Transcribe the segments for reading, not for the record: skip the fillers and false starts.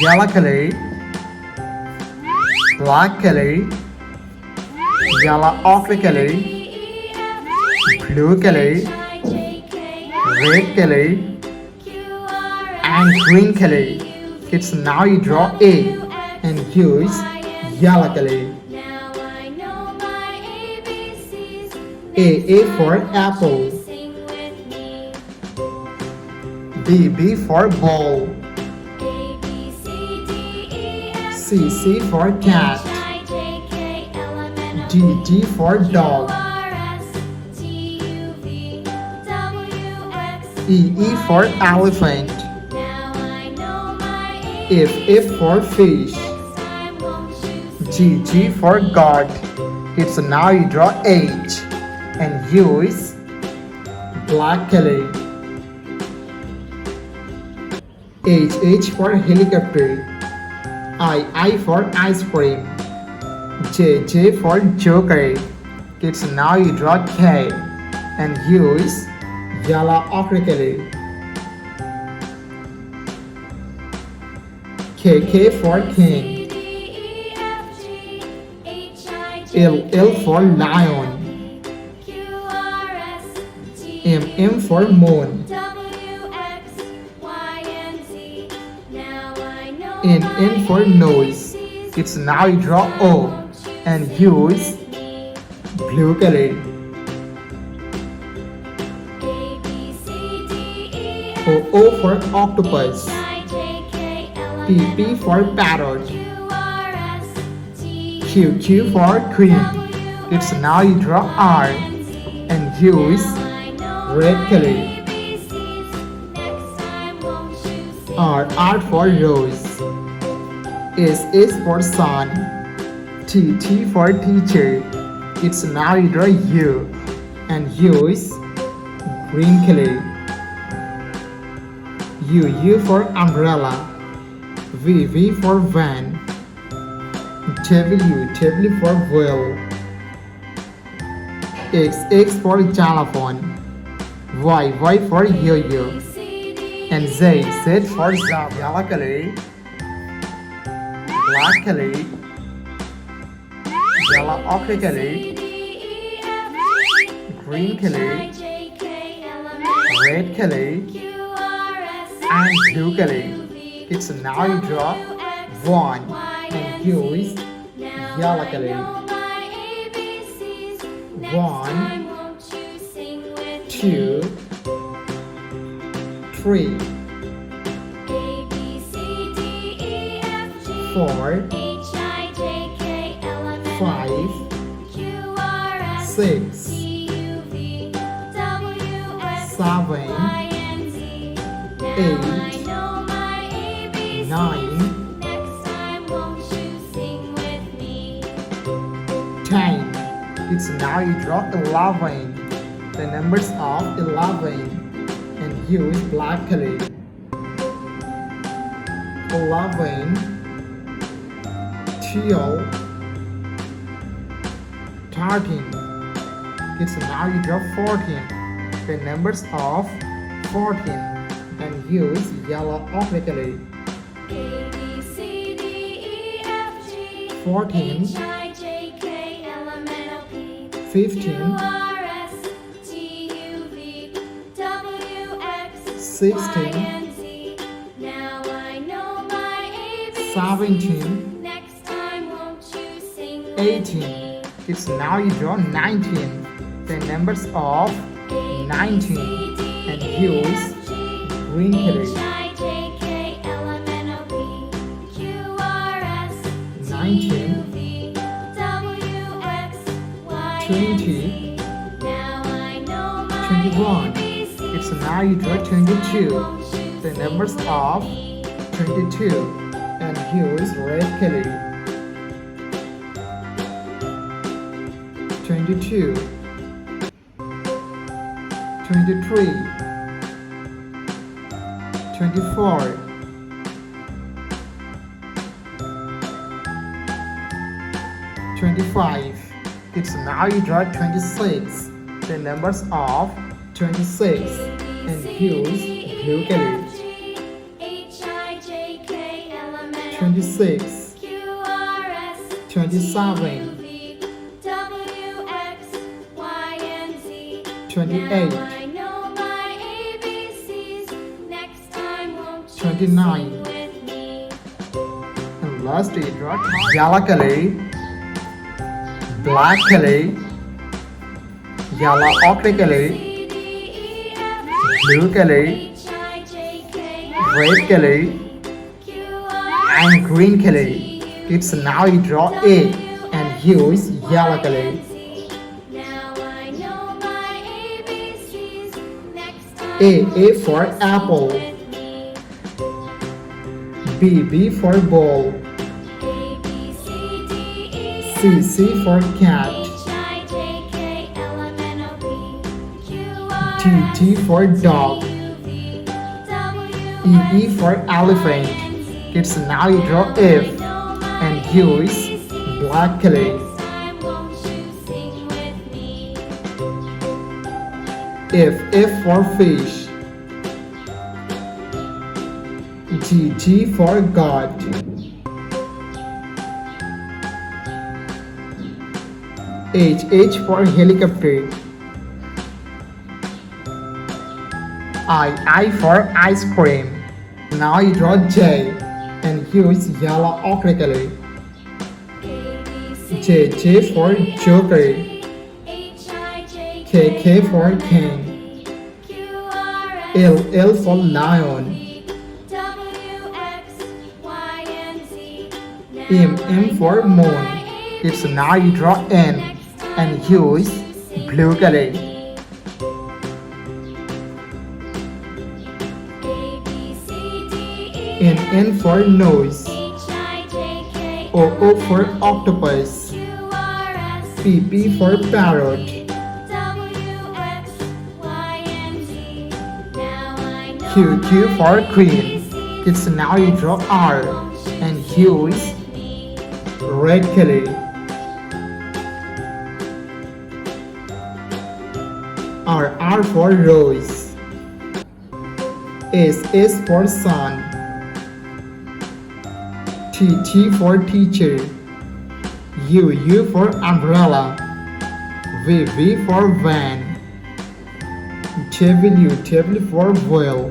yellow color, black color, yellow ochre color, blue color, red color, and green color. Kids, now you draw A and use yellow color. A for apple. B for ball. C for cat. D for dog. E for elephant. F for fish. G for God. It's now you draw H and use black color. H for helicopter. I for ice cream. J for joker. It's now you draw K and use yellow ochre color. K for king. L for lion. M for moon. N for nose. It's now you draw O and use blue color. O for octopus. P for parrot. Q for queen. It's now you draw R and use red color. R for rose. S for sun. T for teacher. It's now you draw U and use green color. U for umbrella. V for van. W for wheel. X for xylophone. Y for yo-yo. And Z for zebra. Yellow color, black color, yellow ochre color, green color, red color, and blue color. It's now you draw one and use yellow color. 1, 2, 3, 4, 5, 6, 7, 8, 9, 10. It's now you draw 11. The numbers of 11 and use black color. 11, 12, 13. It's now you draw 14. The numbers of 14 and use yellow ochre color. 14, 15, 16, 17, 18. It's now you draw 19. The numbers of 19 and use green color. 19, 20, 21. It's now you draw 22. The numbers of 22 and use red color. 22, 23, 24, 25. It's now you draw 26. The numbers of 26 and use blue color. 26, 27, 28, 29. And last we draw yellow color, black color, yellow ochre color, blue color, red color, and green color. It's now you draw A and use yellow color. A for apple. B for ball. C for cat. T for dog. E for elephant. It's now you draw F and use black color. F for fish. G for God. H for helicopter. I for ice cream. Now you draw J and use yellow ochre color. J for joker. K for king. L for lion. M for moon. It's now you draw N and use blue color. N for nose. O for octopus. P for parrot. Q for queen. It's now you draw R and use red color. R for rose. S for sun. T for teacher. U for umbrella. V for van. W for whale.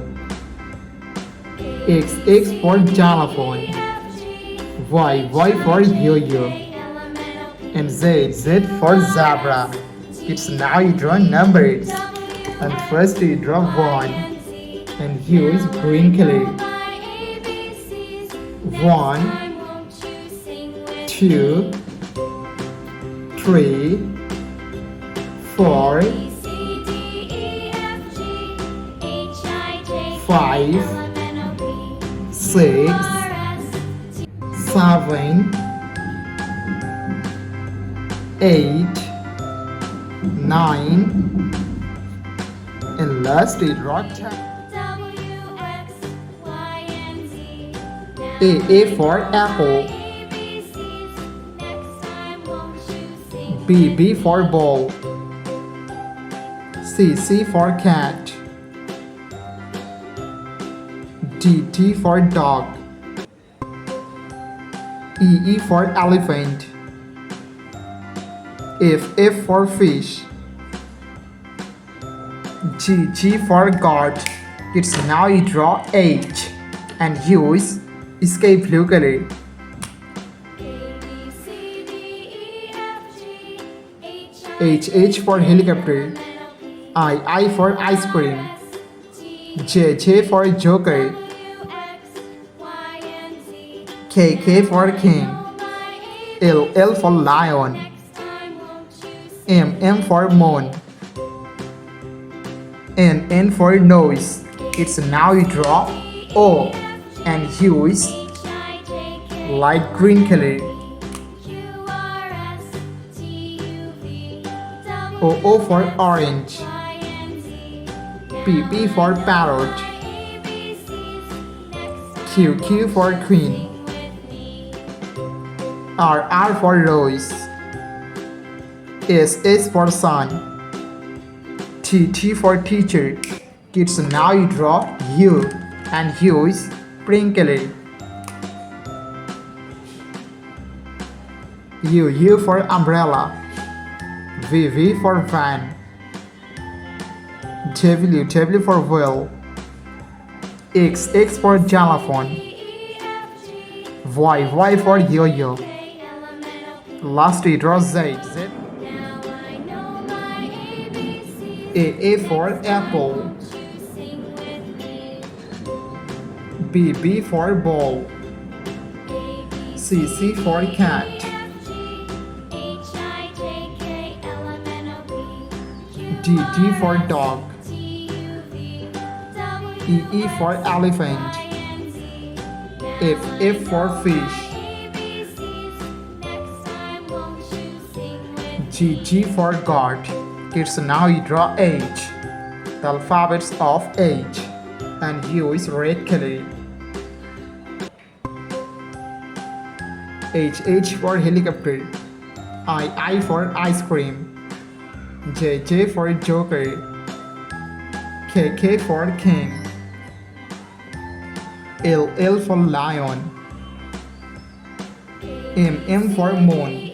X for xylophone. Y for yo-yo. And Z for zebra. It's now you draw numbers. And first you draw 1 and use green color. 1, 2, 3, 4, 5, 6, 7, 8, 9, and last we draw 10. A for apple. B for ball. C for cat. T for dog. E for elephant. F for fish. G for God. It's now you draw H and use escape blue color. H for helicopter. I for ice cream. J for joker. K for king. L for lion. M for moon. N for nose. It's now you draw O and use light green color. O for orange. P for parrot. Q for queen. R for rose. S for sun. T for teacher. Kids, now you draw U and use pink color. U for umbrella. V for van. W for wheel. X for xylophone. Y for yo-yo. Last letter Z. A for apple. B for ball. C for cat. D for dog. E for elephant. F for fish. G for God. Kids, now you draw H. The alphabets of H. And U is red color. H for helicopter. I for ice cream. J for joker. K for king. L for lion. M for moon.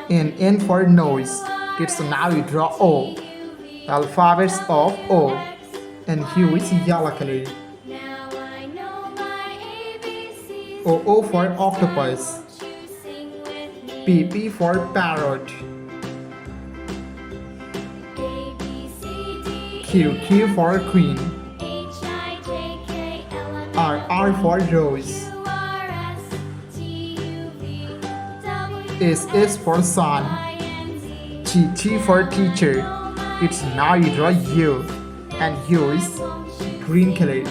N for nose. Kids, now you draw O. The alphabets of O. And hue is yellow color. O for octopus. P for parrot. Q for queen. R for rose. S for sun. T for teacher. It's now you draw U. And U is green color.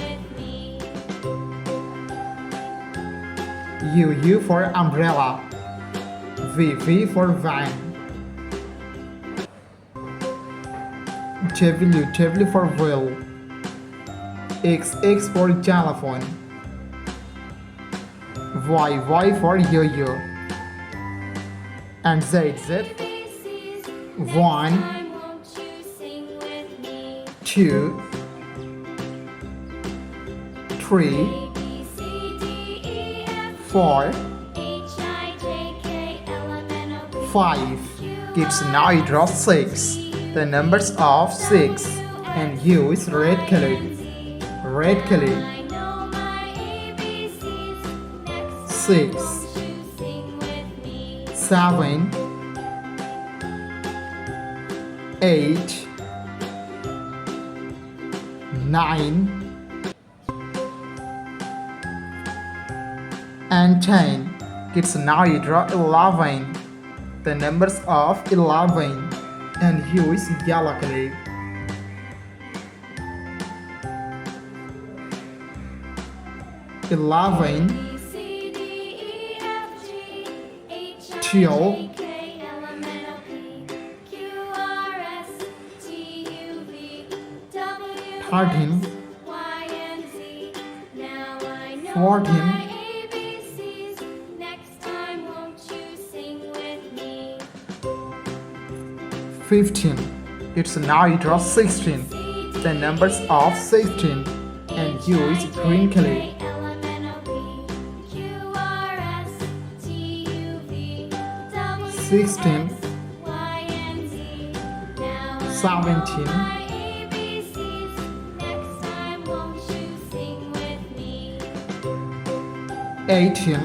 U for umbrella. V for van. W for wheel. X for xylophone. Y for yo-yo. And Z 1 2 3 4 5. Kids, now you draw 6. The numbers of 6. And U is red color. 6 7 8 9 and 10. Kids, now you draw 11. The numbers of 11. And hue is yellow color. Eleven, 12, 13, 14, 15. It's now you draw 16. The numbers of 16. And U is green color. 16, 17, 18,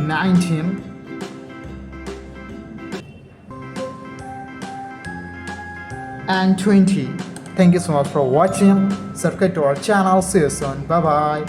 19, and 20. Thank you so much for watching. Subscribe to our channel. See you soon. Bye bye.